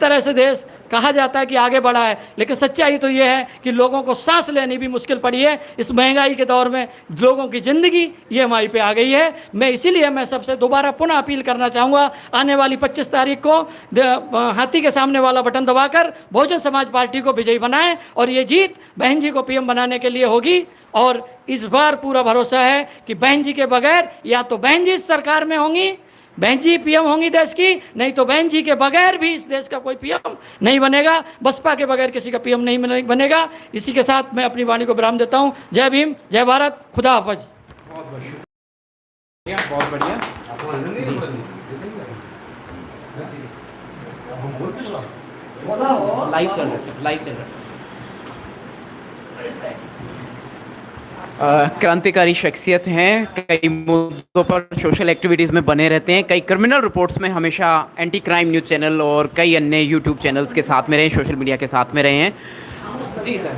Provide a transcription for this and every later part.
तरह से देश कहा जाता है कि आगे बढ़ा है, लेकिन सच्चाई तो ये है कि लोगों को सांस लेनी भी मुश्किल पड़ी है। इस महंगाई के दौर में लोगों की ज़िंदगी ईएमआई पे आ गई है। इसीलिए मैं सबसे दोबारा पुनः अपील करना चाहूँगा, आने वाली 25 तारीख को हाथी के सामने वाला बटन दबाकर बहुजन समाज पार्टी को विजयी बनाएं और ये जीत बहन जी को पीएम बनाने के लिए होगी। और इस बार पूरा भरोसा है कि बहन जी के बगैर या तो बहन जी इस सरकार में होंगी, बहन जी पीएम होंगी देश की, नहीं तो बहन जी के बगैर भी इस देश का कोई पीएम नहीं बनेगा। बसपा के बगैर किसी का पीएम नहीं बनेगा। इसी के साथ मैं अपनी वाणी को विराम देता हूं। जय भीम, जय भारत, खुदा हाफिज। बहुत बहुत शुक्रिया, बहुत बढ़िया। लाइव चल रहा है, लाइव चल रहा है। क्रांतिकारी शख्सियत हैं, कई मुद्दों पर सोशल एक्टिविटीज़ में बने रहते हैं, कई क्रिमिनल रिपोर्ट्स में हमेशा एंटी क्राइम न्यूज़ चैनल और कई अन्य यूट्यूब चैनल्स के साथ में रहे हैं, सोशल मीडिया के साथ में रहे हैं। जी सर,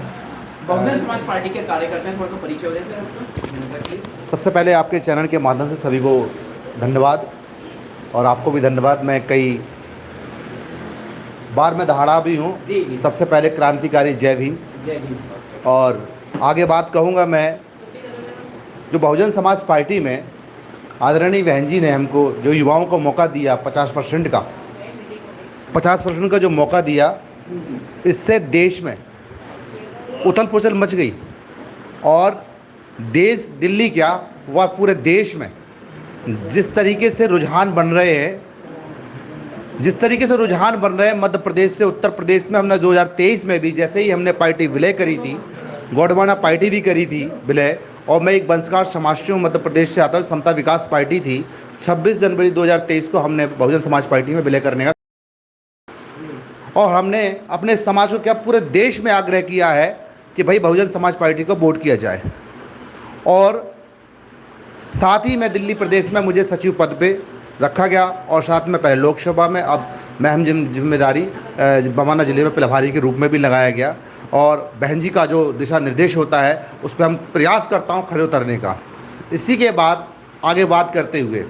बहुजन समाज पार्टी के कार्यकर्ता हैं, थोड़ा सा परिचय हो जाए सर आपका। सबसे पहले आपके चैनल के माध्यम से सभी को धन्यवाद और आपको भी धन्यवाद। मैं कई बार मैं दहाड़ा भी हूँ। सबसे पहले क्रांतिकारी जय भीम। जय भीम सर। और आगे बात कहूँगा मैं, जो बहुजन समाज पार्टी में आदरणीय बहन जी ने हमको जो युवाओं को मौका दिया 50% का जो मौका दिया, इससे देश में उथल पुथल मच गई। और देश, दिल्ली क्या वह पूरे देश में जिस तरीके से रुझान बन रहे हैं, मध्य प्रदेश से उत्तर प्रदेश में, हमने 2023 में भी जैसे ही हमने पार्टी विलय करी थी, गौडवाना पार्टी भी करी थी विलय, और मैं एक वंशकार समाज से हूँ, मध्य प्रदेश से आता हूँ, समता विकास पार्टी थी। 26 जनवरी 2023 को हमने बहुजन समाज पार्टी में विलय करने का, और हमने अपने समाज को क्या पूरे देश में आग्रह किया है कि भाई बहुजन समाज पार्टी को वोट किया जाए। और साथ ही मैं दिल्ली प्रदेश में मुझे सचिव पद पे रखा गया, और साथ में पहले लोकसभा में, अब मैं अहम जिम्मेदारी बवाना ज़िले में प्रभारी के रूप में भी लगाया गया। और बहन जी का जो दिशा निर्देश होता है उस पर हम प्रयास करता हूँ खड़े उतरने का। इसी के बाद आगे बात करते हुए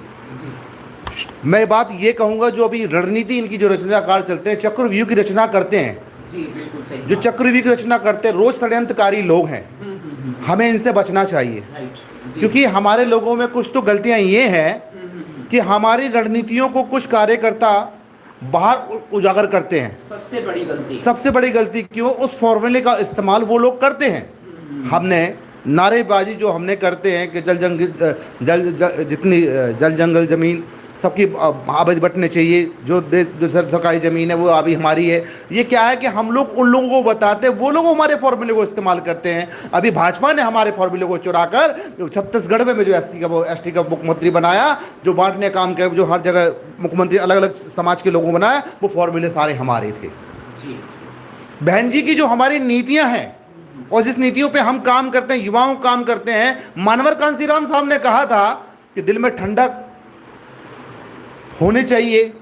मैं बात ये कहूँगा, जो अभी रणनीति इनकी जो रचनाकार चलते हैं, चक्रव्यूह की रचना करते हैं, जी बिल्कुल सही। जो चक्रव्यूह की रचना करते हैं, रोज षड्यंत्रकारी लोग हैं, हमें इनसे बचना चाहिए। क्योंकि हमारे लोगों में कुछ तो गलतियाँ ये हैं कि हमारी रणनीतियों को कुछ कार्यकर्ता बाहर उजागर करते हैं। सबसे बड़ी गलती क्यों? उस फॉर्मूले का इस्तेमाल वो लोग करते हैं। हमने नारेबाजी जो हमने करते हैं कि जितनी जल जंगल ज़मीन सबकी आबादी बंटने चाहिए, जो सरकारी ज़मीन है वो अभी हमारी है, ये क्या है कि हम लोग उन लोगों को बताते हैं, वो लोग हमारे फॉर्मूले को इस्तेमाल करते हैं। अभी भाजपा ने हमारे फॉर्मूले को चुराकर छत्तीसगढ़ में जो एसटी का मुख्यमंत्री बनाया, जो बांटने का काम किया, जो हर जगह मुख्यमंत्री अलग अलग समाज के लोगों को बनाया, वो फॉर्मूले सारे हमारे थे। बहन जी की जो हमारी नीतियाँ हैं और जिस नीतियों पर हम काम करते हैं, युवाओं काम करते हैं, मानवर कांसीराम साहब ने कहा था कि दिल में ठंडक होने चाहिए।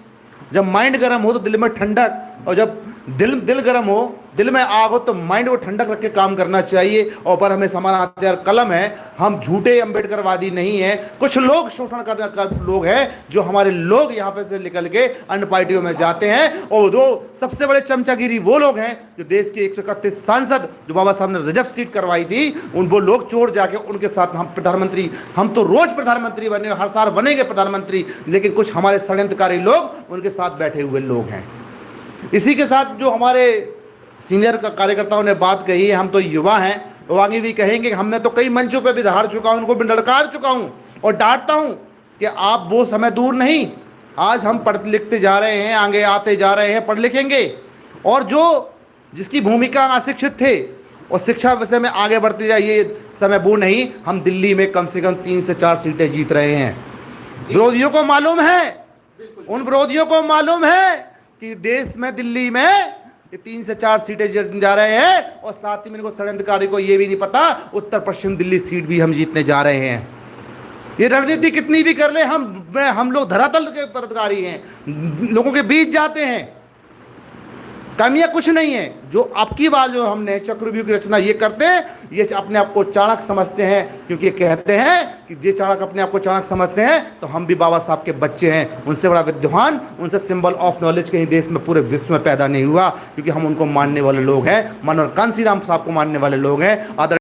जब माइंड गर्म हो तो दिल में ठंडक, और जब दिल गर्म हो, दिल में आग हो, तो माइंड को ठंडक रख के काम करना चाहिए। और पर हमें हमारा हथियार कलम है, हम झूठे अम्बेडकरवादी नहीं हैं। कुछ लोग शोषण करने लोग हैं, जो हमारे लोग यहाँ पे से निकल के अन्य पार्टियों में जाते हैं, और दो सबसे बड़े चमचागिरी वो लोग हैं जो देश के 131 सांसद जो बाबा साहब ने रिजर्व सीट करवाई थी, वो लोग चोर जाके उनके साथ हम प्रधानमंत्री, हम तो रोज प्रधानमंत्री बने, हर साल बनेंगे प्रधानमंत्री, लेकिन कुछ हमारे षड्यंत्रकारी लोग उनके साथ बैठे हुए लोग हैं। इसी के साथ जो हमारे सीनियर कार्यकर्ताओं ने बात कही है, हम तो युवा हैं, वो आगे भी कहेंगे। हमने तो कई मंचों पे भी दहाड़ चुका हूँ, उनको भी ललकार चुका हूँ और डांटता हूँ कि आप वो समय दूर नहीं, आज हम पढ़ लिखते जा रहे हैं, आगे आते जा रहे हैं, पढ़ लिखेंगे। और जो जिसकी भूमिका अशिक्षित थे और शिक्षा विषय में आगे बढ़ते जाए, ये समय वो नहीं। हम दिल्ली में कम से कम 3 से 4 सीटें जीत रहे हैं। विरोधियों को मालूम है, उन विरोधियों को मालूम है कि देश में, दिल्ली में ये 3 से 4 सीटें जा रहे हैं। और साथ ही में इनको षड्यंत्रकारी को ये भी नहीं पता उत्तर पश्चिम दिल्ली सीट भी हम जीतने जा रहे हैं। ये रणनीति कितनी भी कर ले, हम लोग धरातल के पदाधिकारी हैं, लोगों के बीच जाते हैं, कमियां कुछ नहीं है। जो आपकी बार जो हमने चक्रव्यूह की रचना ये करते हैं, ये अपने आप को चाणक्य समझते हैं, क्योंकि ये कहते हैं कि ये चाणक्य अपने आप को चाणक्य समझते हैं, तो हम भी बाबा साहब के बच्चे हैं। उनसे बड़ा विद्वान, उनसे सिंबल ऑफ नॉलेज कहीं देश में पूरे विश्व में पैदा नहीं हुआ, क्योंकि हम उनको मानने वाले लोग हैं, मनोहर कांशीराम साहब को मानने वाले लोग हैं।